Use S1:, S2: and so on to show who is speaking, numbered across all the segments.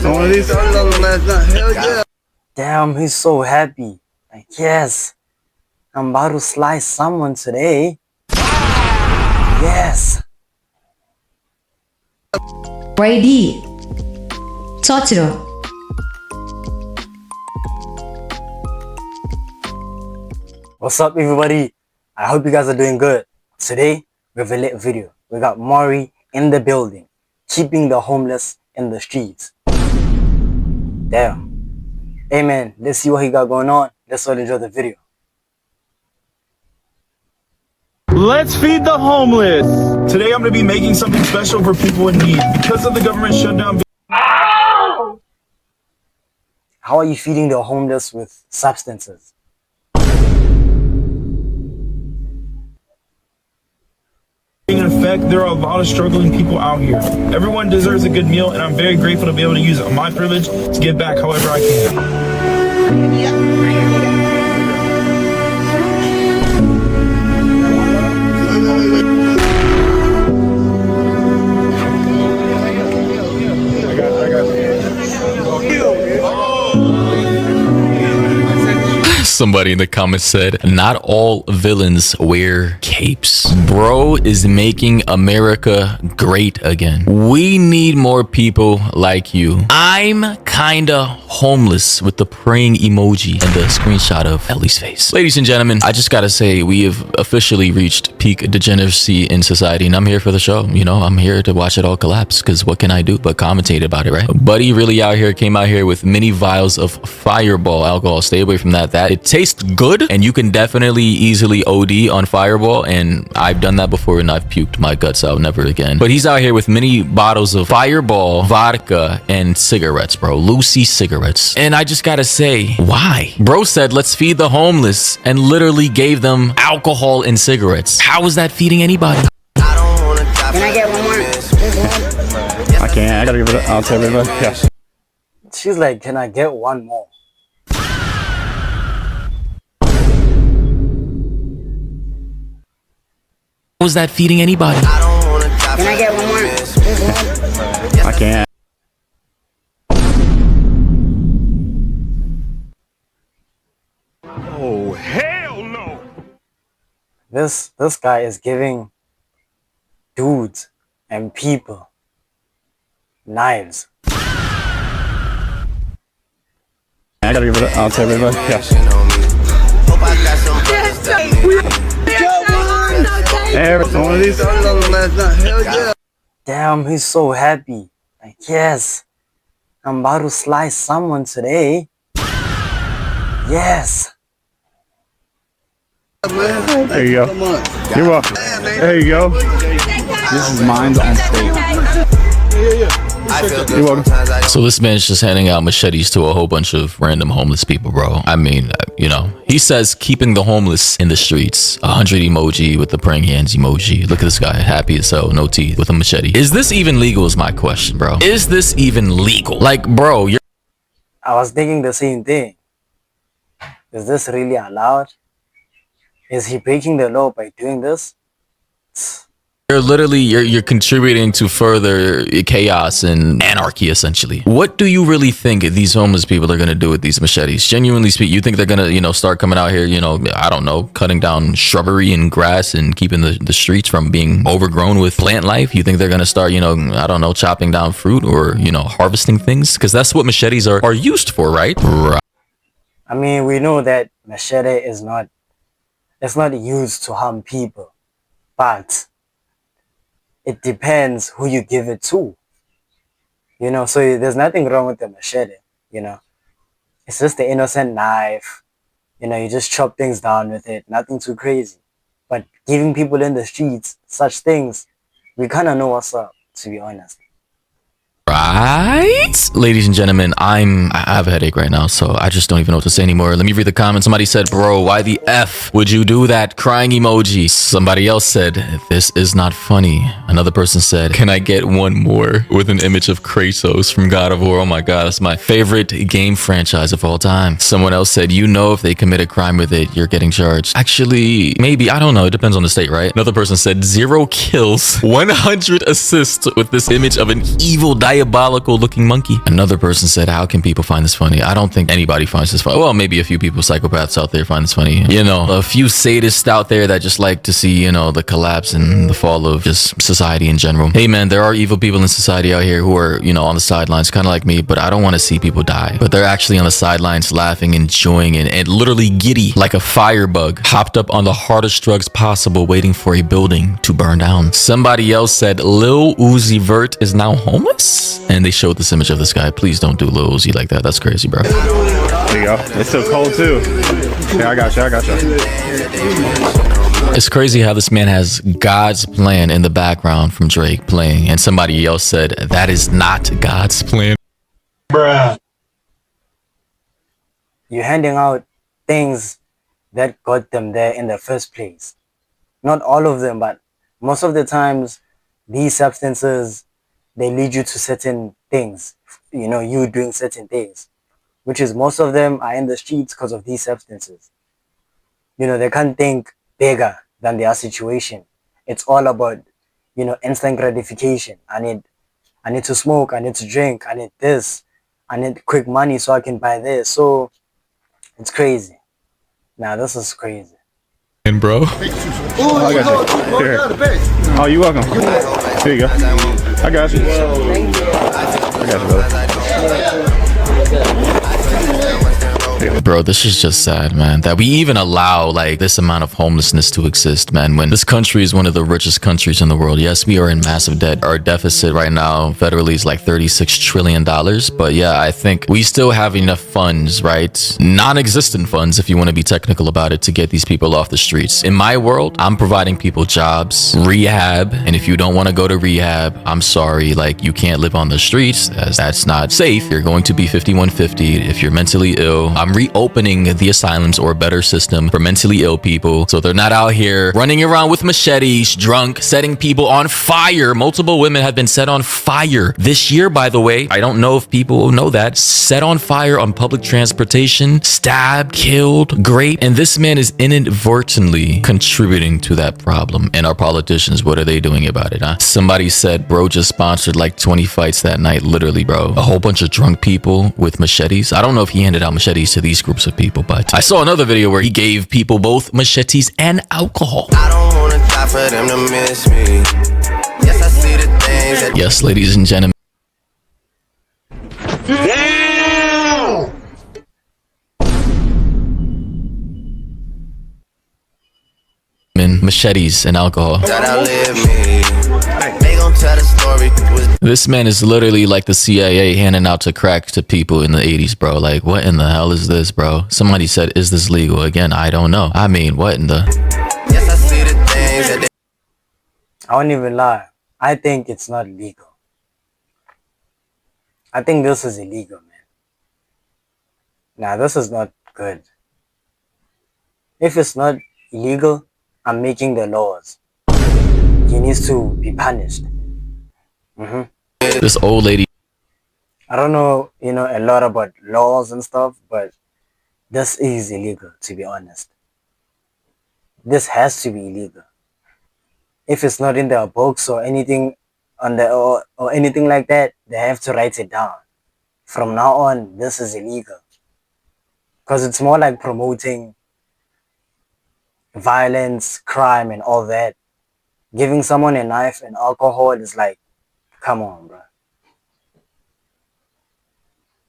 S1: one of these?
S2: Hell yeah.
S3: Damn, he's so happy. Like, yes, I'm about to slice someone today. Yes.
S4: Y.A.D Totoro.
S3: What's up, everybody? I hope you guys are doing good. Today, we have a lit video. We got Maury in the building, keeping the homeless in the streets. Damn. Hey man, let's see what he got going on. Let's all enjoy the video.
S1: Let's feed the homeless. Today I'm going to be making something special for people in need. Because of the government shutdown.
S3: How are you feeding the homeless with substances?
S1: In effect, there are a lot of struggling people out here. Everyone deserves a good meal, and I'm very grateful to be able to use my privilege to give back however I can.
S5: Somebody in the comments said, not all villains wear capes. Bro is making America great again. We need more people like you. I'm kinda homeless with the praying emoji and the screenshot of Ellie's face. Ladies and gentlemen, I just gotta say, we have officially reached peak degeneracy in society, and I'm here for the show. You know, I'm here to watch it all collapse, because what can I do but commentate about it, right? Buddy really came out here with mini vials of Fireball alcohol. Stay away from that. It tastes good, and you can definitely easily OD on Fireball, and I've done that before and I've puked my guts out. Never again. But he's out here with mini bottles of Fireball, vodka, and cigarettes, bro. Lucy cigarettes. And I just gotta say, why? Bro said, let's feed the homeless, and literally gave them alcohol and cigarettes. How is that feeding anybody?
S3: Can I get one more?
S1: I can't. I gotta give it out to everybody. Yes.
S3: She's like, can I get one more?
S5: How is that feeding anybody?
S3: Can I get one more?
S1: I can't.
S2: Oh, hell no.
S3: This guy is giving dudes and people knives.
S1: I gotta give it out to everybody. Yes. One of these?
S2: Hell yeah.
S3: Damn, he's so happy. Like, yes, I'm about to slice someone today. Yes.
S1: There you go. You're welcome. There you go. This is mine on stage. You're welcome.
S5: So this man's just handing out machetes to a whole bunch of random homeless people, bro. I mean, you know, he says keeping the homeless in the streets. 100 emoji with the praying hands emoji. Look at this guy, happy as hell, no teeth, with a machete. Is this even legal is my question, bro. Is this even legal? Like, bro, you're...
S3: I was thinking the same thing. Is this really allowed? Is he breaking the law by doing this?
S5: You're contributing to further chaos and anarchy, essentially. What do you really think these homeless people are gonna do with these machetes? Genuinely speaking, you think they're gonna, you know, start coming out here, you know, I don't know, cutting down shrubbery and grass and keeping the streets from being overgrown with plant life? You think they're gonna start, you know, I don't know, chopping down fruit or, you know, harvesting things? Because that's what machetes are used for, right? Right.
S3: I mean, we know that machete is not, it's not used to harm people, but it depends who you give it to, you know. So there's nothing wrong with the machete, you know. It's just the innocent knife, you know. You just chop things down with it, nothing too crazy. But giving people in the streets such things, we kind of know what's up, to be honest.
S5: Right? Ladies and gentlemen, I have a headache right now, so I just don't even know what to say anymore. Let me read the comments. Somebody said, bro, why the F would you do that? Crying emoji. Somebody else said, this is not funny. Another person said, can I get one more? With an image of Kratos from God of War. Oh my god, that's my favorite game franchise of all time. Someone else said, you know, if they commit a crime with it, you're getting charged. Actually, maybe, I don't know. It depends on the state, right? Another person said, 0 kills, 100 assists with this image of an evil diet diabolical looking monkey. Another person said, how can people find this funny? I don't think anybody finds this funny. Well, maybe a few people, psychopaths out there find this funny. You know, a few sadists out there that just like to see, you know, the collapse and the fall of just society in general. Hey man, there are evil people in society out here who are, you know, on the sidelines, kind of like me, but I don't want to see people die. But they're actually on the sidelines laughing, enjoying it, and literally giddy like a firebug, hopped up on the hardest drugs possible, waiting for a building to burn down. Somebody else said Lil Uzi Vert is now homeless, and they showed this image of this guy. Please don't do Lil Uzi like that. That's crazy, bro.
S6: There you go. It's still cold too. Yeah, I got you.
S5: It's crazy how this man has God's plan in the background from Drake playing, and somebody else said that is not God's plan.
S1: Bruh.
S3: You're handing out things that got them there in the first place. Not all of them, but most of the times, these substances, they lead you to certain things. You know, you doing certain things, which is most of them are in the streets because of these substances. You know, they can't think bigger than their situation. It's all about, you know, instant gratification. I need to smoke, I need to drink, I need this, I need quick money so I can buy this. So it's crazy. Nah, this is crazy.
S5: And bro,
S6: I got you. Here. Oh, you're welcome. Here you go. I got you. I got you, brother.
S5: Bro, this is just sad, man, that we even allow like this amount of homelessness to exist, man, when this country is one of the richest countries in the world. Yes, we are in massive debt. Our deficit right now federally is like $36 trillion. But yeah, I think we still have enough funds, right? Non-existent funds, if you want to be technical about it, to get these people off the streets. In my world, I'm providing people jobs, rehab, and if you don't want to go to rehab, I'm sorry, like you can't live on the streets, as that's not safe. You're going to be 5150 if you're mentally ill. I'm reopening the asylums, or a better system for mentally ill people, so they're not out here running around with machetes, drunk, setting people on fire. Multiple women have been set on fire this year, by the way. I don't know if people know that. Set on fire on public transportation, stabbed, killed, great. And this man is inadvertently contributing to that problem. And our politicians, what are they doing about it, huh? Somebody said bro just sponsored like 20 fights that night. Literally, bro. A whole bunch of drunk people with machetes. I don't know if he handed out machetes to these groups of people, but I saw another video where he gave people both machetes and alcohol.
S7: I don't wanna die for them to miss me. Yes, I see the things that
S5: Yes, ladies and gentlemen. Machetes and alcohol.
S7: outlive me. They gon' tell the story.
S5: This man is literally like the CIA handing out to crack to people in the 80s, bro. Like, what in the hell is this, bro? Somebody said, is this legal? Again, I don't know. I mean, what in the...
S7: Yes, I see the things that
S3: I won't even lie. I think it's not legal. I think this is illegal, man. Nah, this is not good. If it's not illegal, I'm making the laws. He needs to be punished.
S5: This old lady...
S3: I don't know, you know, a lot about laws and stuff, but this is illegal, to be honest. This has to be illegal. If it's not in their books or anything on the or anything like that, they have to write it down. From now on, this is illegal. Because it's more like promoting violence, crime, and all that. Giving someone a knife and alcohol is like, come on, bro.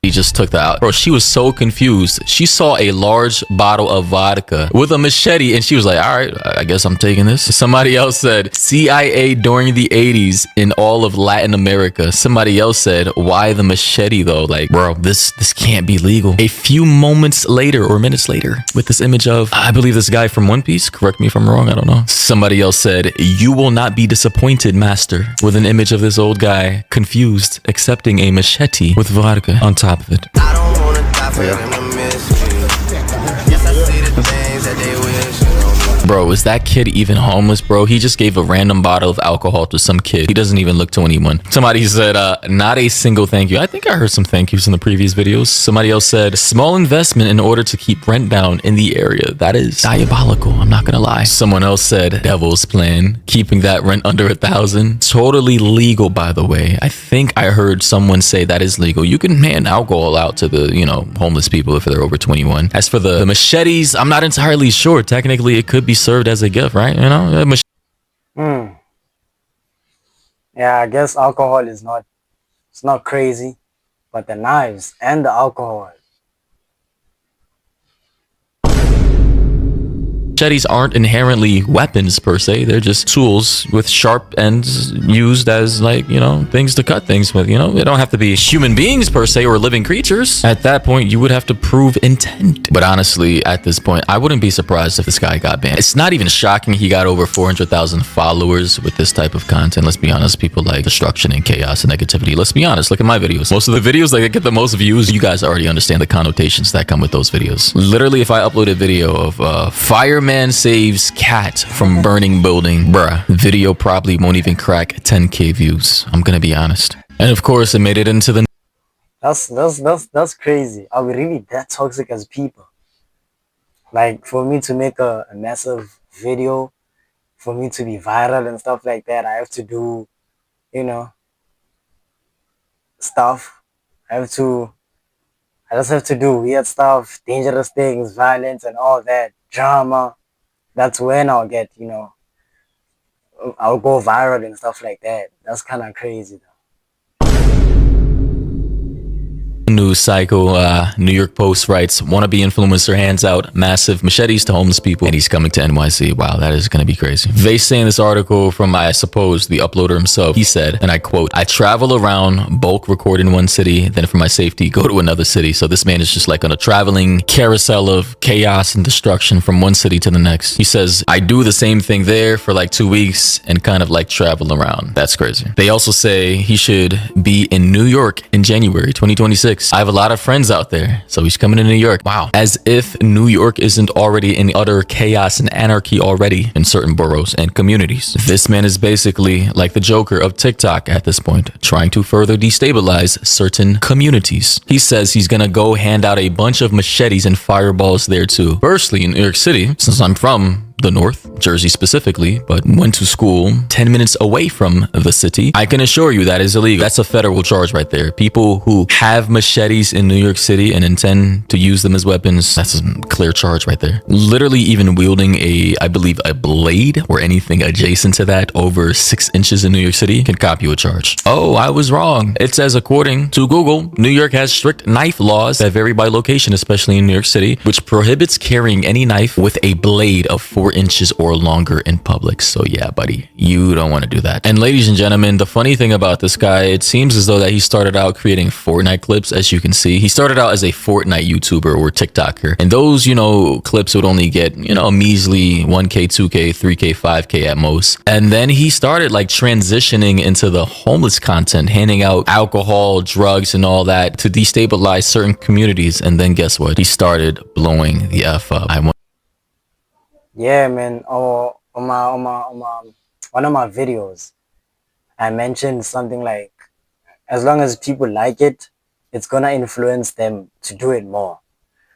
S5: He just took that out. Bro, she was so confused. She saw a large bottle of vodka with a machete and she was like, all right, I guess I'm taking this. Somebody else said CIA during the 80s in all of Latin America. Somebody else said, why the machete though? Like, bro, this can't be legal. A few moments later or minutes later with this image of, I believe this guy from One Piece, correct me if I'm wrong, I don't know. Somebody else said, you will not be disappointed, master, with an image of this old guy confused accepting a machete with vodka on top of it.
S7: I don't wanna die for them to miss me. Yes, I see the things that they wish
S5: Bro, is that kid even homeless, bro? He just gave a random bottle of alcohol to some kid. He doesn't even look 21. Somebody said, not a single thank you. I think I heard some thank yous in the previous videos. Somebody else said, small investment in order to keep rent down in the area. That is diabolical. I'm not gonna lie. Someone else said, devil's plan, keeping that rent under 1,000. Totally legal, by the way. I think I heard someone say that is legal. You can hand alcohol out to the, homeless people if they're over 21. As for the machetes, I'm not entirely sure. Technically, it could be served as a gift, right?
S3: Yeah, I guess alcohol is not, it's not crazy, but the knives and the alcohol.
S5: Machetes aren't inherently weapons per se. They're just tools with sharp ends used as things to cut things with. They don't have to be human beings per se or living creatures. At that point, you would have to prove intent. But honestly, at this point, I wouldn't be surprised if this guy got banned. It's not even shocking he got over 400,000 followers with this type of content. Let's be honest, people like destruction and chaos and negativity. Let's be honest, look at my videos. Most of the videos that get the most views, you guys already understand the connotations that come with those videos. Literally, if I upload a video of fireman saves cat from burning building, bruh, video probably won't even crack 10k views. I'm gonna be honest. And of course, it made it into the
S3: That's crazy. Are we really that toxic as people? Like, for me to make a massive video, for me to be viral and stuff like that, I have to do, stuff. I just have to do weird stuff, dangerous things, violence and all that, drama. That's when I'll get, I'll go viral and stuff like that. That's kind of crazy though.
S5: news cycle. New York Post writes, wannabe influencer hands out massive machetes to homeless people and he's coming to NYC. Wow, that is going to be crazy. They say in this article from, I suppose, the uploader himself, he said, and I quote, I travel around, bulk record in one city, then for my safety, go to another city. So this man is just like on a traveling carousel of chaos and destruction from one city to the next. He says, I do the same thing there for like 2 weeks and kind of like travel around. That's crazy. They also say he should be in New York in January 2026. I have a lot of friends out there, so he's coming to New York. Wow. As if New York isn't already in utter chaos and anarchy already in certain boroughs and communities. This man is basically like the Joker of TikTok at this point, trying to further destabilize certain communities. He says he's gonna go hand out a bunch of machetes and fireballs there too. Firstly, in New York City, since I'm from the North, Jersey specifically, but went to school 10 minutes away from the city, I can assure you that is illegal. That's a federal charge right there. People who have machetes in New York City and intend to use them as weapons, that's a clear charge right there. Literally even wielding I believe a blade or anything adjacent to that over 6 inches in New York City can cop you a charge. Oh, I was wrong. It says according to Google, New York has strict knife laws that vary by location, especially in New York City, which prohibits carrying any knife with a blade of 4 inches or longer in public. So yeah, buddy, you don't want to do that. And ladies and gentlemen, the funny thing about this guy, it seems as though that he started out creating Fortnite clips. As you can see, he started out as a Fortnite YouTuber or TikToker, and those, clips would only get, measly 1k, 2k, 3k, 5k at most. And then he started like transitioning into the homeless content, handing out alcohol, drugs and all that to destabilize certain communities. And then guess what? He started blowing the F up.
S3: Yeah, man. On one of my videos, I mentioned something like, as long as people like it, it's gonna influence them to do it more.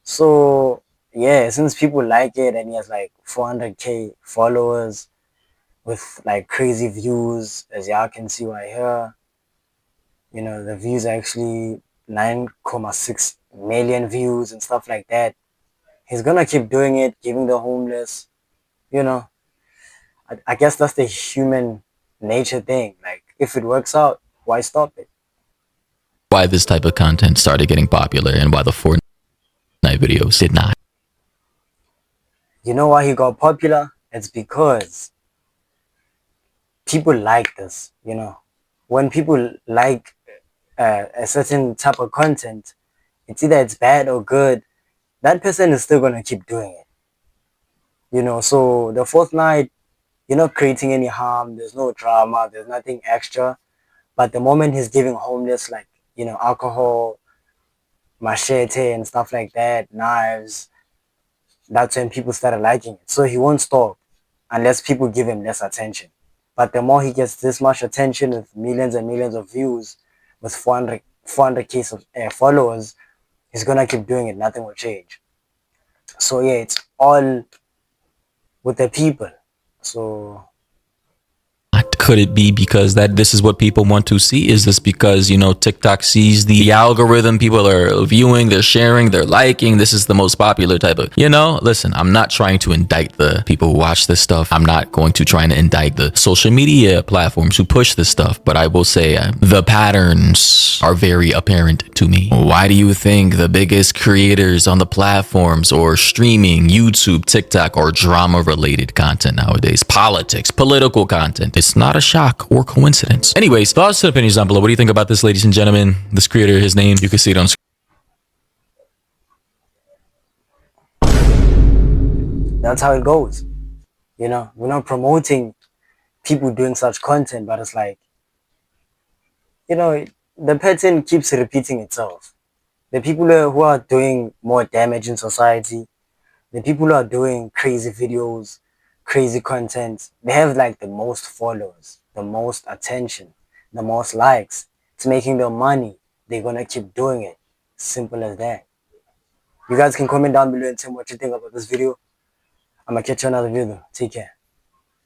S3: So yeah, since people like it and he has like 400k followers with like crazy views, as y'all can see right here, the views are actually 9.6 million views and stuff like that. He's gonna keep doing it, giving the homeless, I guess that's the human nature thing. Like, if it works out, why stop it?
S5: Why this type of content started getting popular and why the Fortnite videos did not.
S3: You know why he got popular? It's because people like this, When people like a certain type of content, it's either it's bad or good, that person is still going to keep doing it. So the Fortnite, you're not creating any harm, there's no drama, there's nothing extra. But the moment he's giving homeless, like, alcohol, machete and stuff like that, knives, that's when people started liking it. So he won't stop unless people give him less attention. But the more he gets this much attention with millions and millions of views, with 400k followers, he's gonna keep doing it. Nothing will change. So yeah, it's all with the people. So
S5: Could it be because that this is what people want to see? Is this because, you know, TikTok sees the algorithm, people are viewing, they're sharing, they're liking, this is the most popular type of, you know, listen, I'm not trying to indict the people who watch this stuff. I'm not going to try to indict the social media platforms who push this stuff, but I will say the patterns are very apparent to me. Why do you think the biggest creators on the platforms or streaming, YouTube, TikTok, or drama related content nowadays, politics, political content? It's not a shock or coincidence. Anyways, thoughts and opinions down below. What do you think about this, ladies and gentlemen? This creator, his name, you can see it on screen.
S3: that's how it goes. You know, we're not promoting people doing such content, but it's like, you know, the pattern keeps repeating itself. The people who are doing more damage in society, the people who are doing crazy videos, crazy content, they have like the most followers, the most attention, the most likes. It's making them money. They're gonna keep doing it. Simple as that. You guys can comment down below and tell me what you think about this video. I'm gonna catch you another video. Take care.